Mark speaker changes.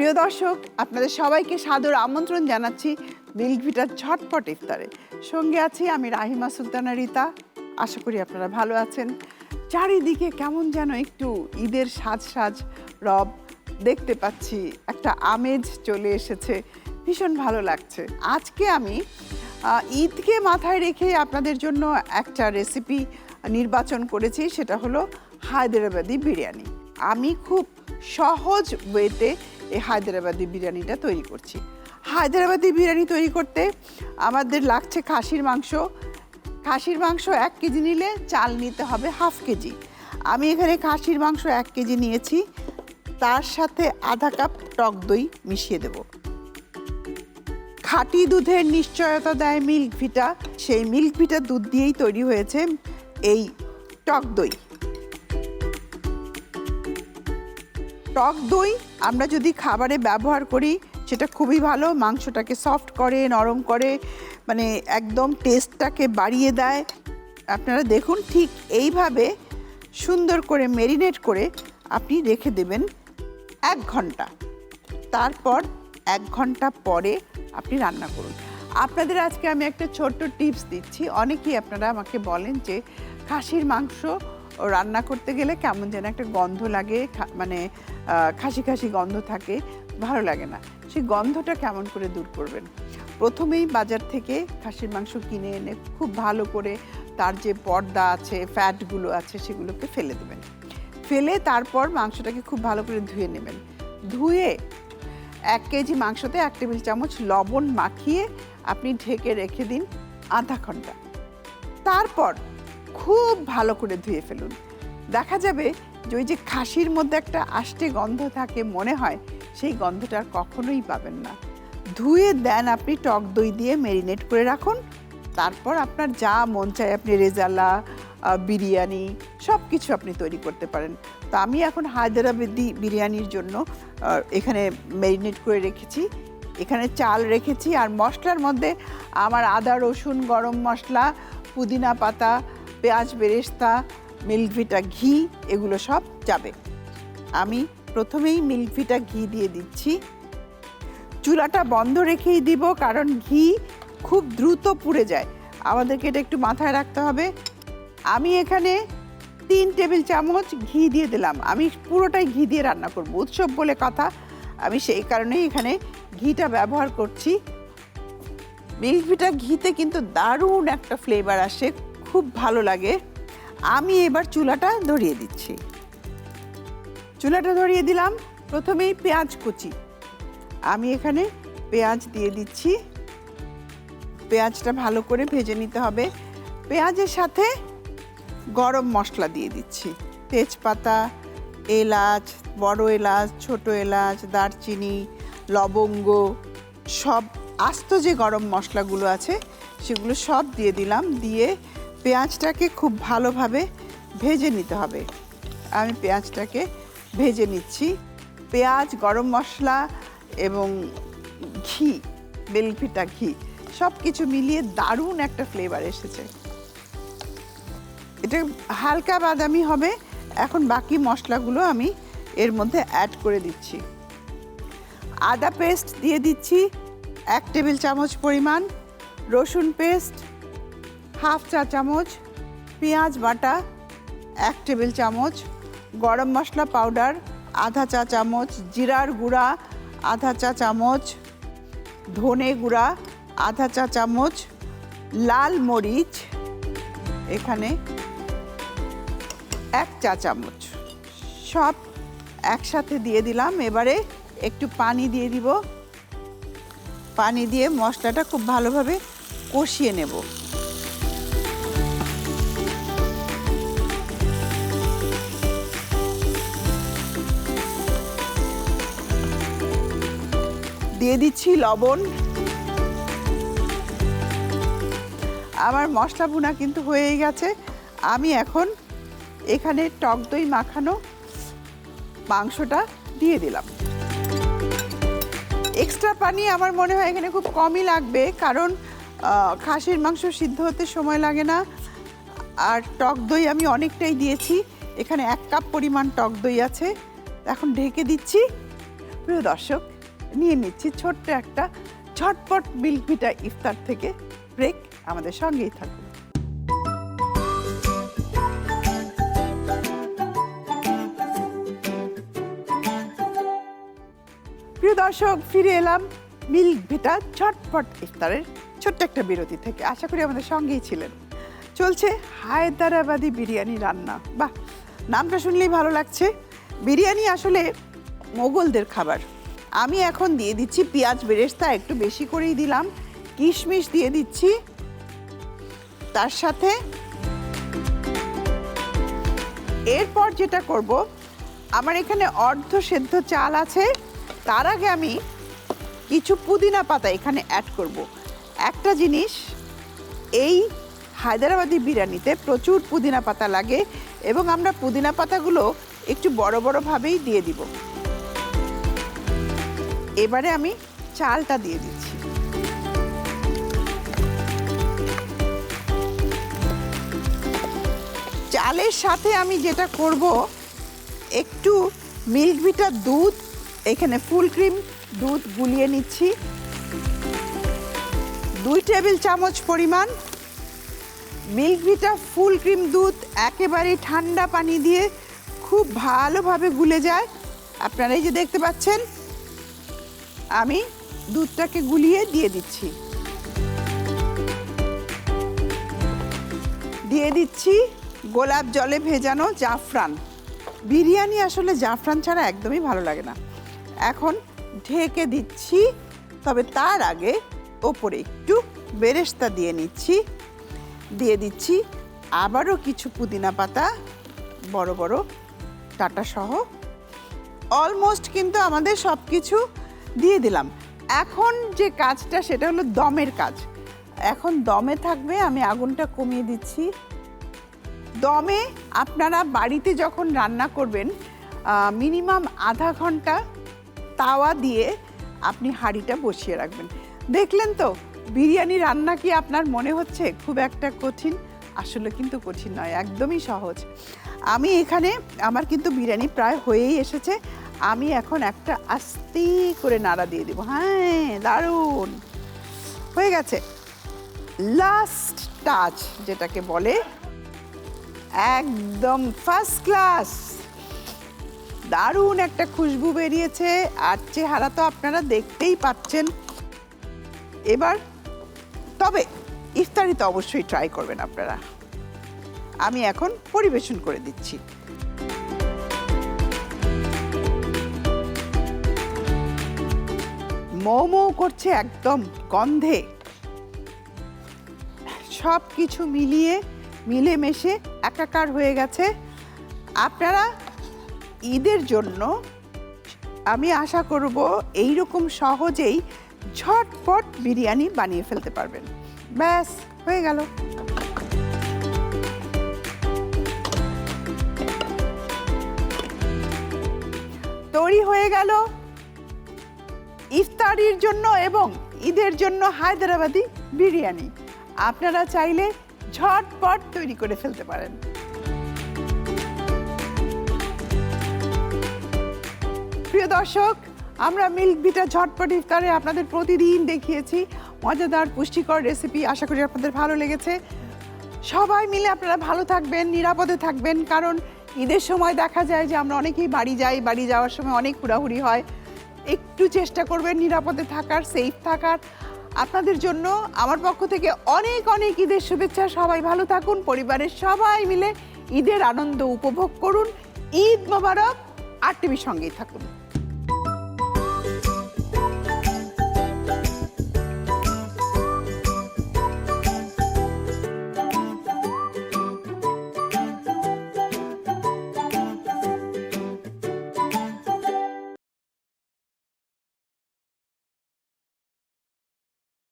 Speaker 1: প্রিয় দর্শক, আপনাদের সবাইকে সাদর আমন্ত্রণ জানাচ্ছি মিল্ক ভিটার ঝটপট ইফতারে। সঙ্গে আছি আমি রাহিমা সুলতানা রিতা। আশা করি আপনারা ভালো আছেন। চারিদিকে কেমন যেন একটু ঈদের সাজ রব দেখতে পাচ্ছি, একটা আমেজ চলে এসেছে, ভীষণ ভালো লাগছে। আজকে আমি ঈদকে মাথায় রেখে আপনাদের জন্য একটা রেসিপি নির্বাচন করেছি, সেটা হলো হায়দ্রাবাদি বিরিয়ানি। আমি খুব সহজ ওয়েতে এই হায়দ্রাবাদি বিরিয়ানিটা তৈরি করছি। হায়দ্রাবাদি বিরিয়ানি তৈরি করতে আমাদের লাগছে খাসির মাংস। খাসির মাংস 1 কেজি নিলে চাল নিতে হবে ½ কেজি। আমি এখানে খাসির মাংস 1 কেজি নিয়েছি, তার সাথে আধা কাপ টক দই মিশিয়ে দেব। খাঁটি দুধের নিশ্চয়তা দেয় মিল্ক ভিটা, সেই মিল্ক ভিটা দুধ দিয়েই তৈরি হয়েছে এই টক দই। টক দই আমরা যদি খাবারে ব্যবহার করি সেটা খুবই ভালো, মাংসটাকে সফট করে, নরম করে, মানে একদম টেস্টটাকে বাড়িয়ে দেয়। আপনারা দেখুন, ঠিক এইভাবে সুন্দর করে ম্যারিনেট করে আপনি রেখে দেবেন 1 ঘন্টা। তারপর 1 ঘন্টা পরে আপনি রান্না করুন। আপনাদের আজকে আমি একটা ছোট্ট টিপস দিচ্ছি। অনেকেই আপনারা আমাকে বলেন যে খাসির মাংস রান্না করতে গেলে কেমন যেন একটা গন্ধ লাগে, মানে খাসি খাসি গন্ধ থাকে, ভালো লাগে না। সেই গন্ধটা কেমন করে দূর করবেন? প্রথমেই বাজার থেকে খাসির মাংস কিনে এনে খুব ভালো করে তার যে পর্দা আছে, ফ্যাটগুলো আছে, সেগুলোকে ফেলে দেবেন। ফেলে তারপর মাংসটাকে খুব ভালো করে ধুয়ে নেবেন। ধুয়ে 1 কেজি মাংসতে 1 টেবিল চামচ লবণ মাখিয়ে আপনি ঢেকে রেখে দিন আধা ঘন্টা। তারপর খুব ভালো করে ধুয়ে ফেলুন। দেখা যাবে যে ওই যে খাসির মধ্যে একটা আষ্টে গন্ধ থাকে মনে হয়, সেই গন্ধটা আর কখনোই পাবেন না। ধুয়ে দেন আপনি টক দই দিয়ে ম্যারিনেট করে রাখুন। তারপর আপনার যা মন চায় আপনি রেজালা, বিরিয়ানি সব কিছু আপনি তৈরি করতে পারেন। তো আমি এখন হায়দ্রাবাদি বিরিয়ানির জন্য এখানে ম্যারিনেট করে রেখেছি। এখানে চাল রেখেছি, আর মশলার মধ্যে আমার আদা, রসুন, গরম মশলা, পুদিনা পাতা, পেঁয়াজ বেরেস্তা, মিল্ক ভিটা ঘি, এগুলো সব যাবে। আমি প্রথমেই মিল্ক ভিটা ঘি দিয়ে দিচ্ছি। চুলাটা বন্ধ রেখেই দিব, কারণ ঘি খুব দ্রুত পুড়ে যায়, আমাদেরকে এটা একটু মাথায় রাখতে হবে। আমি এখানে 3 টেবিল চামচ ঘি দিয়ে দিলাম। আমি পুরোটাই ঘি দিয়ে রান্না করব, উৎসব বলে কথা, আমি সেই কারণেই এখানে ঘিটা ব্যবহার করছি। মিল্ক ভিটা ঘিতে কিন্তু দারুণ একটা ফ্লেভার আসে, খুব ভালো লাগে। আমি এবার চুলাটা ধরিয়ে দিচ্ছি। চুলাটা ধরিয়ে দিলাম। প্রথমেই পেঁয়াজ কুচি, আমি এখানে পেঁয়াজ দিয়ে দিচ্ছি। পেঁয়াজটা ভালো করে ভেজে নিতে হবে। পেঁয়াজের সাথে গরম মশলা দিয়ে দিচ্ছি। তেজপাতা, এলাচ, বড় এলাচ, ছোট এলাচ, দারচিনি, লবঙ্গ, সব আস্ত যে গরম মশলাগুলো আছে সেগুলো সব দিয়ে দিলাম। দিয়ে পেঁয়াজটাকে খুব ভালোভাবে ভেজে নিতে হবে। আমি পেঁয়াজটাকে ভেজে নিচ্ছি। পেঁয়াজ, গরম মশলা এবং ঘি, মিল্ক ভিটা ঘি, সব কিছু মিলিয়ে দারুণ একটা ফ্লেভার এসেছে। এটা হালকা বাদামি হবে। এখন বাকি মশলাগুলো আমি এর মধ্যে অ্যাড করে দিচ্ছি। আদা পেস্ট দিয়ে দিচ্ছি 1 টেবিল চামচ পরিমাণ, রসুন পেস্ট ½ চা চামচ, পেঁয়াজ বাটা 1 টেবিল চামচ, গরম মশলা পাউডার আধা চা চামচ, জিরার গুঁড়া আধা চা চামচ, ধনে গুঁড়া আধা চা চামচ, লাল মরিচ এখানে 1 চা চামচ, সব একসাথে দিয়ে দিলাম। এবারে একটু পানি দিয়ে দিব। পানি দিয়ে মশলাটা খুব ভালোভাবে কষিয়ে নেব। দিয়ে দিচ্ছি লবণ। আমার মশলা ভুনা কিন্তু হয়েই গেছে। আমি এখন এখানে টক দই মাখানো মাংসটা দিয়ে দিলাম। এক্সট্রা পানি আমার মনে হয় এখানে খুব কমই লাগবে, কারণ খাসির মাংস সিদ্ধ হতে সময় লাগে না। আর টক দই আমি অনেকটাই দিয়েছি, এখানে 1 কাপ পরিমাণ টক দই আছে। এখন ঢেকে দিচ্ছি। প্রিয় দর্শক, নিয়ে নিচ্ছি ছোট্ট একটা ঝটপট মিল্ক ভিটা ইফতার থেকে ব্রেক। আমাদের সঙ্গেই থাকুন। প্রিয় দর্শক, ফিরে এলাম মিল্ক ভিটা ঝটপট ইফতারের ছোট্ট একটা বিরতি থেকে। আশা করি আমাদের সঙ্গেই ছিলেন। চলছে হায়দ্রাবাদি বিরিয়ানি রান্না। বাহ, নামটা শুনলেই ভালো লাগছে। বিরিয়ানি আসলে মোগলদের খাবার। আমি এখন দিয়ে দিচ্ছি পেঁয়াজ বেরেস্তা, একটু বেশি করেই দিলাম। কিশমিশ দিয়ে দিচ্ছি, তার সাথে এরপর যেটা করব, আমার এখানে অর্ধ সেদ্ধ চাল আছে। তার আগে আমি কিছু পুদিনা পাতা এখানে অ্যাড করব। একটা জিনিস, এই হায়দ্রাবাদি বিরিয়ানিতে প্রচুর পুদিনা পাতা লাগে এবং আমরা পুদিনা পাতাগুলো একটু বড় বড়ভাবেই দিয়ে দিব। এবারে আমি চালটা দিয়ে দিচ্ছি। চালের সাথে আমি যেটা করব, একটু মিল্ক ভিটা দুধ, এখানে ফুল ক্রিম দুধ গুলিয়ে নিচ্ছি 2 টেবিল চামচ পরিমাণ। মিল্ক ভিটা ফুল ক্রিম দুধ একেবারে ঠান্ডা পানি দিয়ে খুব ভালোভাবে গুলে যায়। আপনারা এই যে দেখতে পাচ্ছেন, আমি দুধটাকে গুলিয়ে দিয়ে দিচ্ছি। দিয়ে দিচ্ছি গোলাপ জলে ভেজানো জাফরান। বিরিয়ানি আসলে জাফরান ছাড়া একদমই ভালো লাগে না। এখন ঢেকে দিচ্ছি, তবে তার আগে ওপরে একটু বেরেস্তা দিয়ে নিচ্ছি। দিয়ে দিচ্ছি আবারও কিছু পুদিনা পাতা বড় বড় ডাঁটা সহ। অলমোস্ট কিন্তু আমাদের সব কিছু দিয়ে দিলাম। এখন যে কাজটা সেটা হলো দমের কাজ। এখন দমে থাকবে, আমি আগুনটা কমিয়ে দিচ্ছি। দমে আপনারা বাড়িতে যখন রান্না করবেন মিনিমাম আধা ঘন্টা তাওয়া দিয়ে আপনি হাঁড়িটা বসিয়ে রাখবেন। দেখলেন তো, বিরিয়ানি রান্না কি আপনার মনে হচ্ছে খুব একটা কঠিন? আসলে কিন্তু কঠিন নয়, একদমই সহজ। আমি এখানে, আমার কিন্তু বিরিয়ানি প্রায় হয়েই এসেছে। আমি এখন একটা আস্তে করে নাড়া দিয়ে দেবো। হ্যাঁ, দারুণ হয়ে গেছে। লাস্ট টাচ যেটাকে বলে, একদম ফার্স্ট ক্লাস, দারুণ একটা খুশবু বেরিয়েছে। আর চেহারা তো আপনারা দেখতেই পাচ্ছেন। এবার তবে ইফতারি তো অবশ্যই ট্রাই করবেন আপনারা। আমি এখন পরিবেশন করে দিচ্ছি। মৌ মৌ করছে একদম গন্ধে। সব কিছু মিলেমিশে একাকার হয়ে গেছে। আপনারা ঈদের জন্য আমি আশা করব এইরকম সহজেই ঝটপট বিরিয়ানি বানিয়ে ফেলতে পারবেন। ব্যাস, হয়ে গেল। তৈরি হয়ে গেল ইফতারির জন্য এবং ঈদের জন্য হায়দ্রাবাদি বিরিয়ানি। আপনারা চাইলে ঝটপট তৈরি করে ফেলতে পারেন। প্রিয় দর্শক, আমরা মিল্ক ভিটা ঝটপট ইফতারে আপনাদের প্রতিদিন দেখিয়েছি মজাদার পুষ্টিকর রেসিপি। আশা করি আপনাদের ভালো লেগেছে। সবাই মিলে আপনারা ভালো থাকবেন, নিরাপদে থাকবেন। কারণ ঈদের সময় দেখা যায় যে আমরা অনেকেই বাড়ি যাই, বাড়ি যাওয়ার সময় অনেক হুড়াহুড়ি হয়। একটু চেষ্টা করবেন নিরাপদে থাকার, সেফ থাকার। আপনাদের জন্য আমার পক্ষ থেকে অনেক অনেক ঈদের শুভেচ্ছা। সবাই ভালো থাকুন, পরিবারের সবাই মিলে ঈদের আনন্দ উপভোগ করুন। ঈদ মোবারক। RTV সঙ্গেই থাকুন।